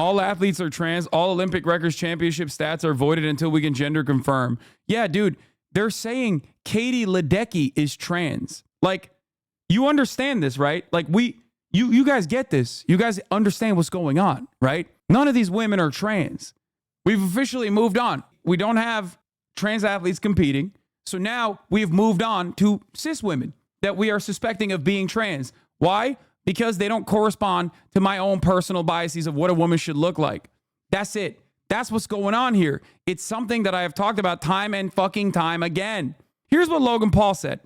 All athletes are trans. All Olympic records championship stats are voided until we can gender confirm. Yeah, dude, they're saying Katie Ledecky is trans. Like, you understand this, right? Like, you guys get this. You guys understand what's going on, right? None of these women are trans. We've officially moved on. We don't have trans athletes competing. So now we've moved on to cis women that we are suspecting of being trans. Why? Because they don't correspond to my own personal biases of what a woman should look like. That's it. That's what's going on here. It's something that I have talked about time and fucking time again. Here's what Logan Paul said.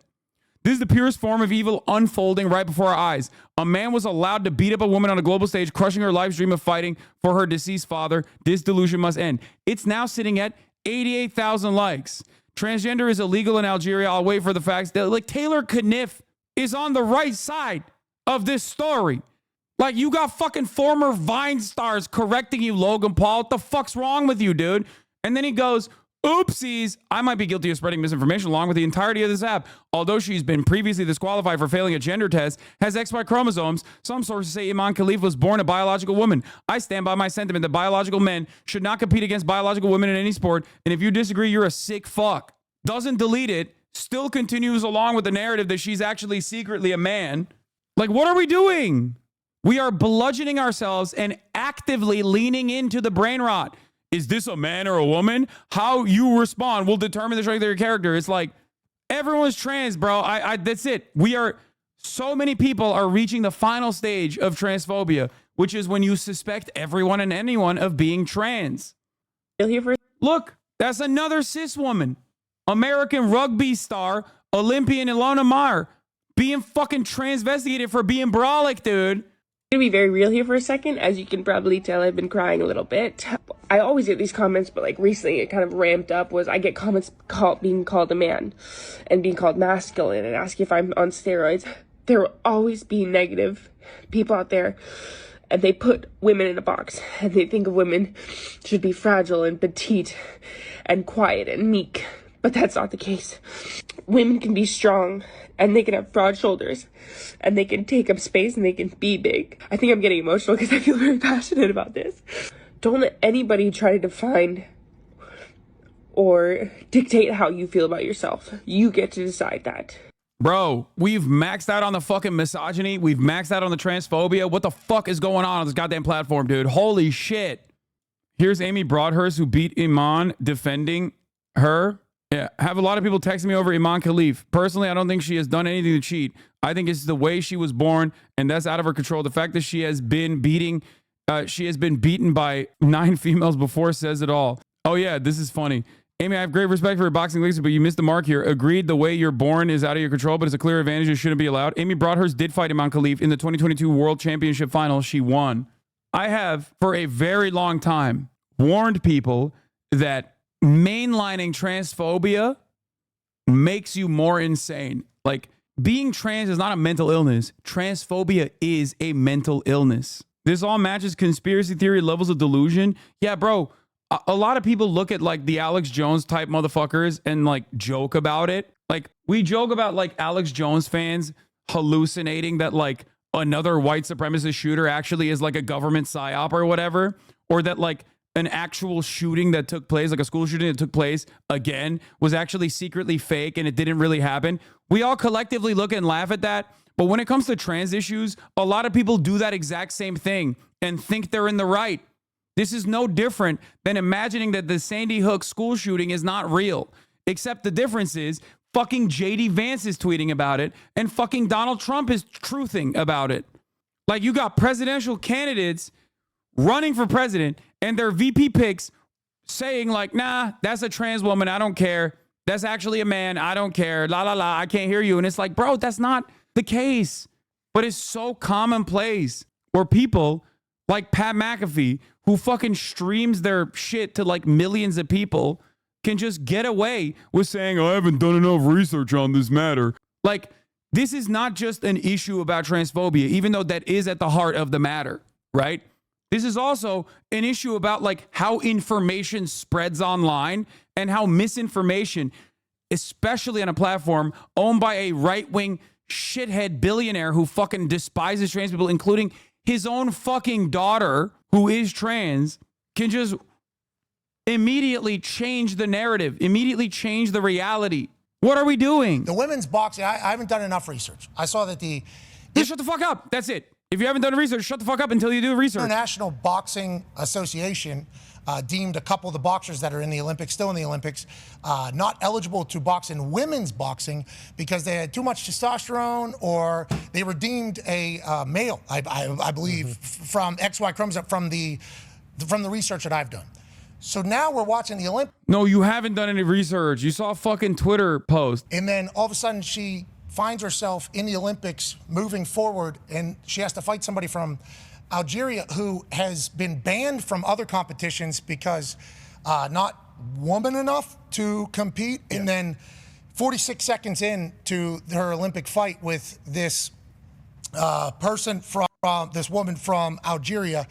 This is the purest form of evil unfolding right before our eyes. A man was allowed to beat up a woman on a global stage, crushing her life's dream of fighting for her deceased father. This delusion must end. It's now sitting at 88,000 likes. Transgender is illegal in Algeria. I'll wait for the facts. Like, Taylor Kniff is on the right side of this story. Like, you got fucking former Vine stars correcting you, Logan Paul. What the fuck's wrong with you, dude? And then he goes, oopsies, I might be guilty of spreading misinformation along with the entirety of this app. Although she's been previously disqualified for failing a gender test, has XY chromosomes, some sources say Iman Khalif was born a biological woman. I stand by my sentiment that biological men should not compete against biological women in any sport. And if you disagree, you're a sick fuck. Doesn't delete it, still continues along with the narrative that she's actually secretly a man. Like, what are we doing? We are bludgeoning ourselves and actively leaning into the brain rot. Is this a man or a woman? How you respond will determine the strength of your character. It's like, everyone's trans, bro. That's it. So many people are reaching the final stage of transphobia, which is when you suspect everyone and anyone of being trans. Look, that's another cis woman. American rugby star, Olympian Ilona Maher, being fucking transvestigated for being brolic, dude. I'm gonna be very real here for a second. As you can probably tell, I've been crying a little bit. I always get these comments, but like recently it kind of ramped up. I get comments being called a man and being called masculine and asking if I'm on steroids. There will always be negative people out there, and they put women in a box, and they think of women should be fragile and petite and quiet and meek. But that's not the case. Women can be strong, and they can have broad shoulders, and they can take up space, and they can be big. I think I'm getting emotional because I feel very passionate about this. Don't let anybody try to define or dictate how you feel about yourself. You get to decide that. Bro, we've maxed out on the fucking misogyny. We've maxed out on the transphobia. What the fuck is going on this goddamn platform, dude? Holy shit. Here's Amy Broadhurst, who beat Iman, defending her. Yeah, have a lot of people texting me over Iman Khalif. Personally, I don't think she has done anything to cheat. I think it's the way she was born, and that's out of her control. The fact that she has been beaten by 9 females before says it all. Oh yeah, this is funny. Amy, I have great respect for your boxing leagues, but you missed the mark here. Agreed, the way you're born is out of your control, but it's a clear advantage. It shouldn't be allowed. Amy Broadhurst did fight Iman Khalif in the 2022 World Championship final. She won. I have, for a very long time, warned people that mainlining transphobia makes you more insane. Like, being trans is not a mental illness. Transphobia is a mental illness. This all matches conspiracy theory levels of delusion. Yeah, bro. A lot of people look at like the Alex Jones type motherfuckers and like joke about it. Like, we joke about like Alex Jones fans hallucinating that like another white supremacist shooter actually is like a government psyop or whatever, or that like an actual shooting that took place, like a school shooting that took place again, was actually secretly fake and it didn't really happen. We all collectively look and laugh at that. But when it comes to trans issues, a lot of people do that exact same thing and think they're in the right. This is no different than imagining that the Sandy Hook school shooting is not real. Except the difference is fucking JD Vance is tweeting about it and fucking Donald Trump is truthing about it. Like, you got presidential candidates running for president and their VP picks saying like, nah, that's a trans woman. I don't care. That's actually a man. I don't care. La, la, la. I can't hear you. And it's like, bro, that's not the case. But it's so commonplace where people like Pat McAfee, who fucking streams their shit to like millions of people, can just get away with saying, I haven't done enough research on this matter. Like, this is not just an issue about transphobia, even though that is at the heart of the matter, right? This is also an issue about like how information spreads online and how misinformation, especially on a platform owned by a right-wing shithead billionaire who fucking despises trans people, including his own fucking daughter, who is trans can just immediately change the narrative, immediately change the reality. What are we doing? The women's boxing, I haven't done enough research. I saw that Just shut the fuck up. That's it. If you haven't done research, shut the fuck up until you do research. International Boxing Association deemed a couple of the boxers that are in the Olympics, still in the Olympics, not eligible to box in women's boxing because they had too much testosterone, or they were deemed a male, I believe, from XY chromosome, from the research that I've done. So now we're watching the Olympics. No, you haven't done any research. You saw a fucking Twitter post. And then all of a sudden she finds herself in the Olympics moving forward, and she has to fight somebody from Algeria who has been banned from other competitions because not woman enough to compete. Yeah. And then 46 seconds into her Olympic fight with this person from this woman from Algeria,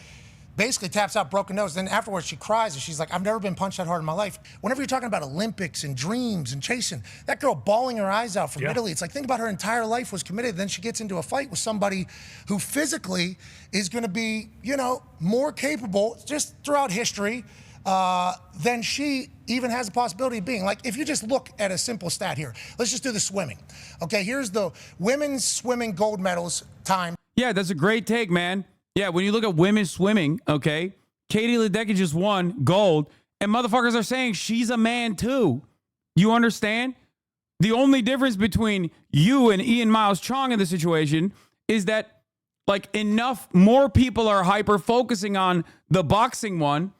basically taps out, broken nose. Then afterwards she cries and she's like, I've never been punched that hard in my life. Whenever you're talking about Olympics and dreams and chasing, that girl bawling her eyes out from Italy, it's like, think about her entire life was committed. Then she gets into a fight with somebody who physically is going to be, you know, more capable just throughout history than she even has the possibility of being. Like, if you just look at a simple stat here, let's just do the swimming. Okay, here's the women's swimming gold medals time. Yeah, that's a great take, man. Yeah, when you look at women's swimming, okay, Katie Ledecky just won gold, and motherfuckers are saying she's a man too. You understand? The only difference between you and Ian Miles Cheong in the situation is that, like, enough more people are hyper focusing on the boxing one,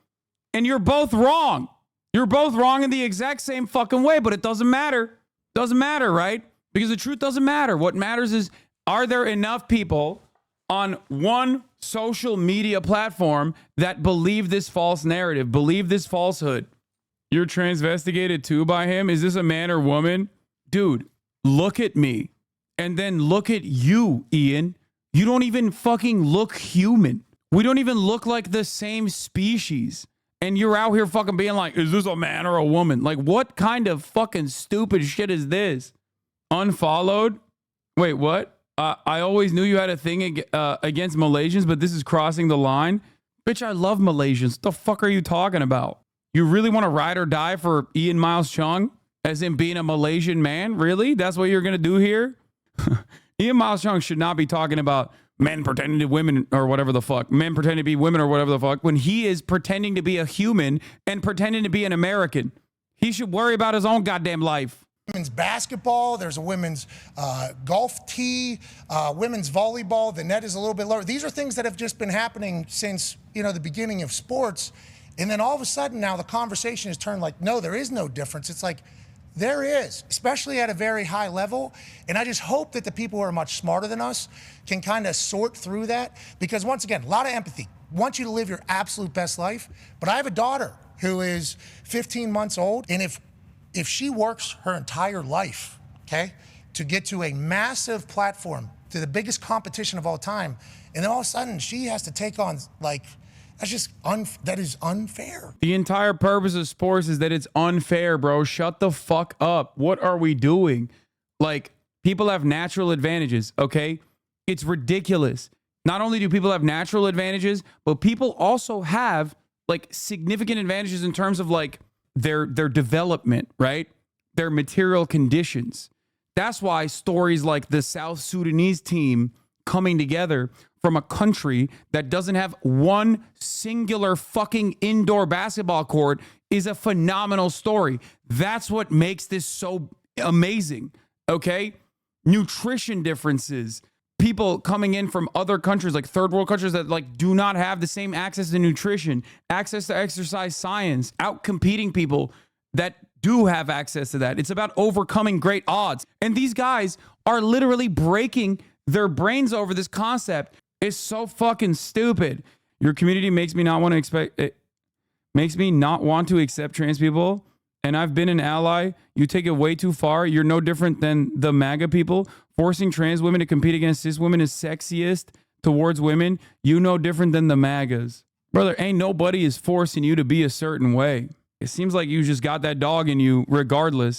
and you're both wrong. You're both wrong in the exact same fucking way, but it doesn't matter. Doesn't matter, right? Because the truth doesn't matter. What matters is, are there enough people on one social media platform that believe this false narrative, believe this falsehood? You're transvestigated too by him? Is this a man or woman? Dude, look at me. And then look at you, Ian. You don't even fucking look human. We don't even look like the same species. And you're out here fucking being like, is this a man or a woman? Like, what kind of fucking stupid shit is this? Unfollowed? Wait, what? I always knew you had a thing against Malaysians, but this is crossing the line. Bitch, I love Malaysians. What the fuck are you talking about? You really want to ride or die for Ian Miles Cheong? As in being a Malaysian man? Really? That's what you're going to do here? Ian Miles Cheong should not be talking about men pretending to women or whatever the fuck. Men pretending to be women or whatever the fuck. When he is pretending to be a human and pretending to be an American. He should worry about his own goddamn life. Women's basketball, there's a women's golf tee, women's volleyball, the net is a little bit lower. These are things that have just been happening since, you know, the beginning of sports. And then all of a sudden now the conversation has turned like, no, there is no difference. It's like, there is, especially at a very high level. And I just hope that the people who are much smarter than us can kind of sort through that. Because once again, a lot of empathy. Want you to live your absolute best life. But I have a daughter who is 15 months old. And if she works her entire life, okay, to get to a massive platform, to the biggest competition of all time, and then all of a sudden she has to take on, like, that's just, that is unfair. The entire purpose of sports is that it's unfair, bro. Shut the fuck up. What are we doing? Like, people have natural advantages, okay? It's ridiculous. Not only do people have natural advantages, but people also have, like, significant advantages in terms of, like, their development, right? Their material conditions. That's why stories like the South Sudanese team coming together from a country that doesn't have one singular fucking indoor basketball court is a phenomenal story. That's what makes this so amazing, okay? Nutrition differences. People coming in from other countries, like third world countries that like do not have the same access to nutrition, access to exercise science, out competing people that do have access to that. It's about overcoming great odds. And these guys are literally breaking their brains over this concept. It's so fucking stupid. Your community makes me not want to expect it. Makes me not want to accept trans people. And I've been an ally. You take it way too far. You're no different than the MAGA people. Forcing trans women to compete against cis women is sexiest towards women. You no different than the MAGAs. Brother, ain't nobody is forcing you to be a certain way. It seems like you just got that dog in you regardless.